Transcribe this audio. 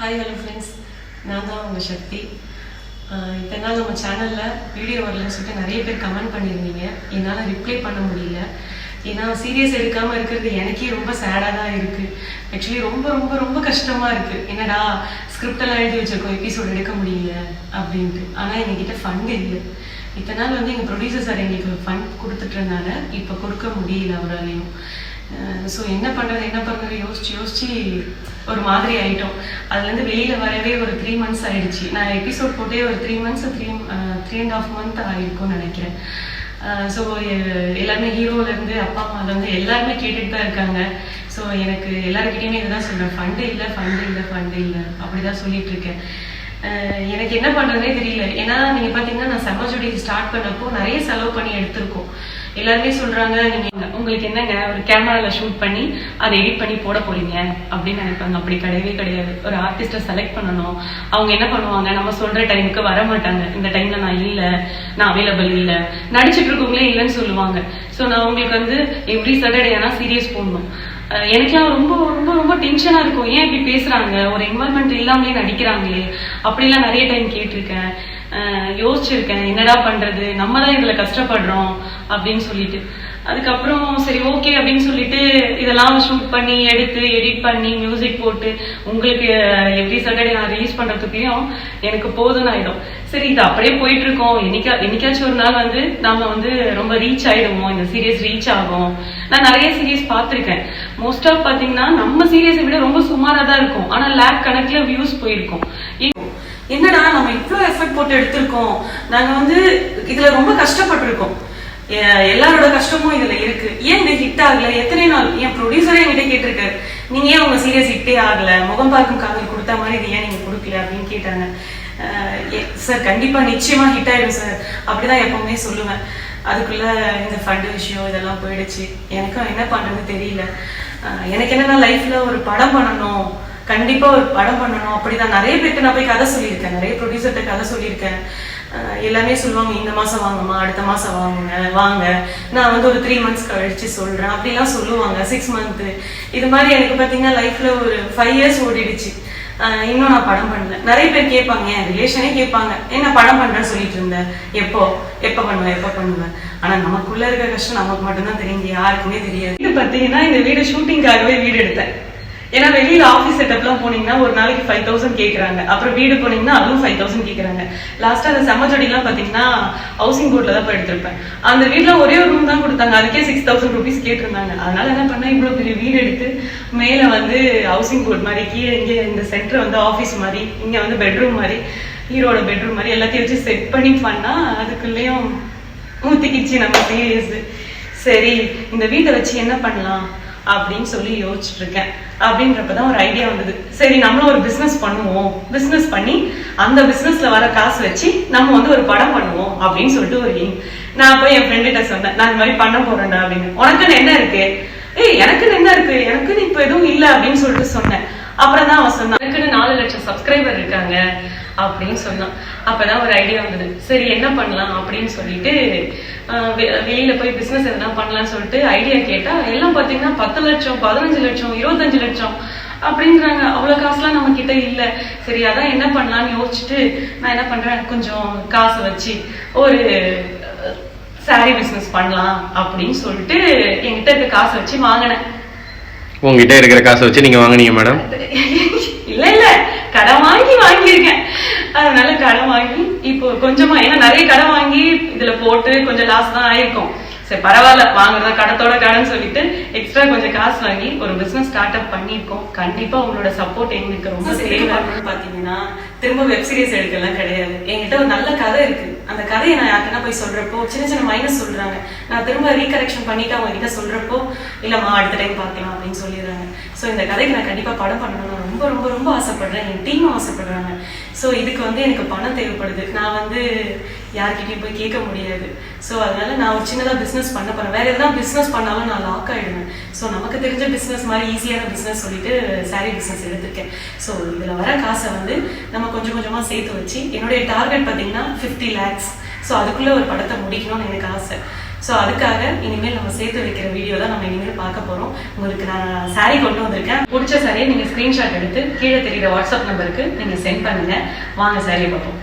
Hi hello friends, நான் தான் உங்கள் சக்தி. இத்தனை நாள் நம்ம சேனலில் வீடியோ வரலன்னு சொல்லிட்டு நிறைய பேர் கமெண்ட் பண்ணியிருந்தீங்க. என்னால் ரிப்ளை பண்ண முடியல. ஏன்னா சீரியஸ் எடுக்காமல் இருக்கிறது எனக்கே ரொம்ப சேடாக தான் இருக்குது. ஆக்சுவலி ரொம்ப ரொம்ப ரொம்ப கஷ்டமாக இருக்குது. என்னடா ஸ்கிரிப்டெல்லாம் எழுதி வச்சுருக்கோம், எபிசோட் எடுக்க முடியல அப்படின்ட்டு. ஆனால் எங்ககிட்ட ஃபண்ட் இல்லை. இத்தனை நாள் எங்கள் ப்ரொடியூசர் சார் எங்களுக்கு ஃபண்ட் கொடுத்துட்ருந்தாங்க. இப்போ கொடுக்க முடியல அவராலையும். ஸோ என்ன பண்ணுறது யோசிச்சு ஒரு மாதிரி ஆகிட்டோம். அதுலேருந்து வெளியில் வரவே ஒரு 3 months ஆகிடுச்சு. நான் எபிசோட் போட்டே ஒரு 3 months 3.5 months ஆகிருக்கும்னு நினைக்கிறேன். ஸோ எல்லாருமே ஹீரோலேருந்து அப்பா அம்மாலேருந்து எல்லாருமே கேட்டுட்டு தான் இருக்காங்க. ஸோ எனக்கு எல்லாருக்கிட்டையுமே இதுதான் சொல்கிறேன், ஃபண்டு இல்லை அப்படி தான் சொல்லிகிட்ருக்கேன். எனக்கு என்ன பண்ணுறதுனே தெரியல. ஏன்னா நீங்கள் பார்த்தீங்கன்னா நான் செம்ம ஜோடி ஸ்டார்ட் பண்ணப்போ நிறைய செலவு பண்ணி எடுத்திருக்கோம். எல்லாருமே சொல்றாங்க, நீங்க உங்களுக்கு என்னங்க ஒரு கேமரால ஷூட் பண்ணி அதை எடிட் பண்ணி போட போறீங்க அப்படின்னு நினைப்பாங்க. அப்படி கிடையவே கிடையாது. ஒரு ஆர்டிஸ்ட செலக்ட் பண்ணணும். அவங்க என்ன பண்ணுவாங்க, நம்ம சொல்ற டைமுக்கு வர மாட்டாங்க. இந்த டைம்ல நான் அவைலபிள் இல்லை, நடிச்சுட்டு இருக்கவங்களே இல்லைன்னு சொல்லுவாங்க. ஸோ நான் உங்களுக்கு எவ்ரி சாட்டர்டே ஆனா சீரியஸ் போடணும். எனக்குலாம் ரொம்ப ரொம்ப ரொம்ப டென்ஷனா இருக்கும். ஏன் இப்படி பேசுறாங்க, ஒரு இன்வால்மெண்ட் இல்லாமலே நடிக்கிறாங்களே அப்படிலாம் நிறைய டைம் கேட்டிருக்கேன். யோசிச்சிருக்கேன், என்னடா பண்றது, நம்ம தான் இதுல கஷ்டப்படுறோம் அப்படின்னு சொல்லிட்டு. அதுக்கப்புறம் சரி ஓகே அப்படின்னு சொல்லிட்டு இதெல்லாம் ஷூட் பண்ணி எடுத்து எடிட் பண்ணி மியூசிக் போட்டு உங்களுக்கு எவ்ரி சாட்டர்டே நான் ரிலீஸ் பண்றதுக்குள்ளயும் எனக்கு போதும்னு ஆயிடும். சரி இது அப்படியே போயிட்டு இருக்கோம். என்னைக்காச்சும் ஒரு நாள் நாம ரொம்ப ரீச் ஆயிடுவோம், இந்த சீரியஸ் ரீச் ஆகும். நான் நிறைய சீரியஸ் பார்த்திருக்கேன். மோஸ்ட் ஆஃப் பாத்தீங்கன்னா நம்ம சீரியஸை விட ரொம்ப சுமாரா தான் இருக்கும். ஆனா லேக் கணக்குல வியூஸ் போயிருக்கும். என்னடா நம்ம இவ்வளவு எஃபர்ட் போட்டு எடுத்திருக்கோம், நாங்க இதுல ரொம்ப கஷ்டப்பட்டிருக்கோம், எல்லாரோட கஷ்டமும் இதுல இருக்கு, ஏன் இது ஹிட் ஆகல, எத்தனை நாள் என் ப்ரொடியூசரே என்கிட்ட கேட்டிருக்காரு, நீங்க ஏன் உங்க சீரியஸ் ஹிட்டே ஆகல, முகம் பார்க்கும் காதல் கொடுத்த மாதிரி இது ஏன் நீங்க கொடுக்கல அப்படின்னு கேட்டாங்க. சார் கண்டிப்பா நிச்சயமா ஹிட் ஆயிடும் சார் அப்படிதான் எப்பவுமே சொல்லுவேன். அதுக்குள்ள இந்த ஃபண்ட் விஷயம் இதெல்லாம் போயிடுச்சு. எனக்கும் என்ன பண்றது தெரியல. எனக்கு என்னன்னா லைஃப்ல ஒரு படம் பண்ணணும், கண்டிப்பா ஒரு படம் பண்ணணும் அப்படிதான். நிறைய பேருக்கு நான் போய் கதை சொல்லியிருக்கேன், நிறைய ப்ரொடியூசர்கிட்ட கதை சொல்லியிருக்கேன். எல்லாமே சொல்லுவாங்க, இந்த மாசம் வாங்கம்மா, அடுத்த மாசம் வாங்க, நான் ஒரு 3 months கழிச்சு சொல்றேன் அப்படிலாம் சொல்லுவாங்க. 6 months இது மாதிரி எனக்கு பாத்தீங்கன்னா லைஃப்ல ஒரு 5 years ஓடிடுச்சு. இன்னும் நான் படம் பண்ணல. நிறைய பேர் கேட்பாங்க, என் ரிலேஷனே கேட்பாங்க, என்ன படம் பண்றேன்னு சொல்லிட்டு இருந்தேன், எப்ப பண்ணுவேன். ஆனா நமக்குள்ள இருக்க கஷ்டம் நமக்கு மட்டும்தான் தெரியும், யாருக்குமே தெரியாது. இது பாத்தீங்கன்னா இந்த வீடு ஷூட்டிங்காகவே வீடு எடுத்தேன். ஏன்னா வெளியில ஆபீஸ் செட்டப்லாம் போனீங்கன்னா ஒரு நாளைக்கு 5,000 கேட்கறாங்க. அப்புறம் வீடு போனீங்கன்னா அதுவும் 5,000 கேட்கறாங்க. லாஸ்டா அந்த செம்மஜோடி எல்லாம் பாத்தீங்கன்னா ஹவுசிங் போர்ட்ல தான் போய் எடுத்திருப்பேன். அந்த வீட்டுல ஒரே ஒரு ரூம் தான் கொடுத்தாங்க, அதுக்கே 6,000 rupees கேட்டிருந்தாங்க. அதனால என்ன பண்ண, இவ்வளவு பெரிய வீடு எடுத்து மேல ஹவுசிங் போர்ட் மாதிரி, கீழே இங்கே இந்த சென்டர் ஆபீஸ் மாதிரி, இங்க பெட்ரூம் மாதிரி, ஹீரோட பெட்ரூம் மாதிரி எல்லாத்தையும் வச்சு செட் பண்ணி பண்ணா அதுக்குள்ளேயும் ஊத்திக்கிச்சு நம்ம சீரியஸ். சரி இந்த வீட்டை வச்சு என்ன பண்ணலாம் அப்படின்னு சொல்லி யோசிச்சுட்டு இருக்கேன். அப்படின்றப்பதான் ஒரு ஐடியா வந்தது, சரி நம்மளும் ஒரு பிசினஸ் பண்ணுவோம், பிசினஸ் பண்ணி அந்த பிசினஸ்ல வர காசு வச்சு நம்ம ஒரு படம் பண்ணுவோம் அப்படின்னு சொல்லிட்டு ஒரு எய்ம். நான் போய் என் ஃப்ரெண்ட்ட சொன்னேன், நான் இந்த மாதிரி பண்ண போறேன்டா அப்படின்னு. உனக்குன்னு என்ன இருக்கு, எனக்குன்னு என்ன இருக்கு, எனக்குன்னு இப்ப எதுவும் இல்லை அப்படின்னு சொல்லிட்டு சொன்னேன். அப்புறம் தான் அவன் சொன்னான், எனக்குன்னு 4 லட்சம் சப்ஸ்கிரைபர் இருக்காங்க அப்படின்னு சொன்னான். அப்பதான் ஒரு ஐடியா வந்தது, சரி என்ன பண்ணலாம் அப்படின்னு சொல்லிட்டு வெளியில போய் பிசினஸ் எதனா பண்ணலாம்னு சொல்லிட்டு ஐடியா கேட்டா எல்லாம் பாத்தீங்கன்னா 10 லட்சம் 15 லட்சம் 25 லட்சம் அப்படின்றாங்க. அவ்வளவு காசுலாம் நம்ம கிட்ட இல்ல. சரி அதான் என்ன பண்ணலாம்னு யோசிச்சுட்டு நான் என்ன பண்றேன், கொஞ்சம் காசு வச்சு ஒரு சாரி பிசினஸ் பண்ணலாம் அப்படின்னு சொல்லிட்டு என்கிட்ட இருக்க காசை வச்சு வாங்கினேன். உங்ககிட்ட இருக்கிற காசை வச்சு நீங்க வாங்கினீங்க மேடம்? இல்ல கடன் வாங்கியிருக்கேன். அதனால கடன் வாங்கி இப்போ கொஞ்சமா, ஏன்னா நிறைய கடன் வாங்கி இதுல போட்டு கொஞ்சம் லாஸ் தான் ஆயிருக்கும். சரி பரவாயில்ல, வாங்குறதா கடத்தோட கடன் சொல்லிட்டு எக்ஸ்ட்ரா கொஞ்சம் காசு வாங்கி ஒரு பிசினஸ் ஸ்டார்ட் அப் பண்ணிருக்கோம். கண்டிப்பா உங்களோட சப்போர்ட் எங்களுக்கு ரொம்ப தேவை. பாத்தீங்கன்னா திரும்ப வெப் சீரிஸ் எடுக்கலாம் கிடையாது. என்கிட்ட ஒரு நல்ல கதை இருக்கு. அந்த கதையை நான் யாருக்குன்னா போய் சொல்றப்போ சின்ன மைனஸ் சொல்றாங்க. நான் திரும்ப ரீகரெக்ஷன் பண்ணிட்டு அவங்க கிட்ட சொல்றப்போ இல்லம்மா அடுத்த டைம் பார்க்கலாம் அப்படின்னு சொல்லிடுறாங்க. ஸோ இந்த கதைக்கு நான் கண்டிப்பா படம் பண்ணணும்னு ரொம்ப ரொம்ப ரொம்ப ஆசைப்படுறேன். என் டீமும் ஆசைப்படுறாங்க. ஸோ இதுக்கு எனக்கு பணம் தேவைப்படுது. நான் யார்கிட்டயும் போய் கேட்க முடியாது. ஸோ அதனால நான் ஒரு சின்னதா பிசினஸ் பண்ண போறேன். வேற எதாவது பிசினஸ் பண்ணாலும் நான் லாக் ஆயிடுவேன். ஸோ நமக்கு தெரிஞ்ச பிசினஸ் மாதிரி ஈஸியான பிசினஸ் சொல்லிட்டு சாரி பிசினஸ் எடுத்திருக்கேன். ஸோ இதுல வர காசை நம்ம கொஞ்சம் கொஞ்சமா சேர்த்து வச்சு, என்னுடைய டார்கெட் பாத்தீங்கன்னா 50 lakhs. ஸோ அதுக்குள்ள ஒரு படத்தை முடிக்கணும்னு எனக்கு ஆசை. ஸோ அதுக்காக இனிமேல் நம்ம சேர்த்து வைக்கிற வீடியோ தான் நம்ம இனிமேல் பார்க்க போகிறோம். உங்களுக்கு நான் saree கொண்டு வந்திருக்கேன். பிடிச்ச சாரியை நீங்கள் ஸ்க்ரீன்ஷாட் எடுத்து கீழே தெரியுற வாட்ஸ்அப் நம்பருக்கு நீங்கள் சென்ட் பண்ணுங்கள். வாங்க சாரியை பார்ப்போம்.